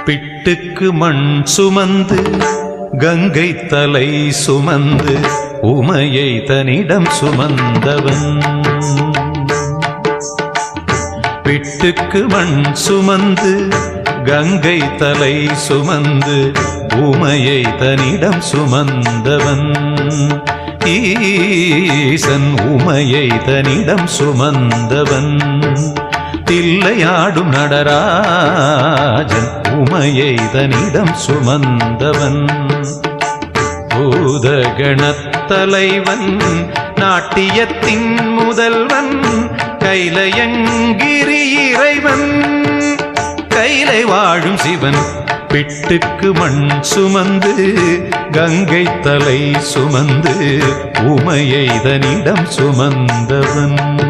பிட்டுக்கு மண் சுமந்து கங்கை தலை சுமந்து உமையை தன்னிடம் சுமந்தவன். பிட்டுக்கு மண் சுமந்து கங்கை தலை சுமந்து உமையை தன்னிடம் சுமந்தவன். ஈசன் உமையை தன்னிடம் சுமந்தவன். தில்லையாடும் நடராஜன் உமையை தன்னிடம் சுமந்தவன். பூதகணத்தலைவன் நாட்டியத்தின் முதல்வன் கைலையங்கிரி இறைவன் கைலை வாழும் சிவன். பிட்டுக்கு மண் சுமந்து கங்கை தலை சுமந்து உமையை தன்னிடம் சுமந்தவன்.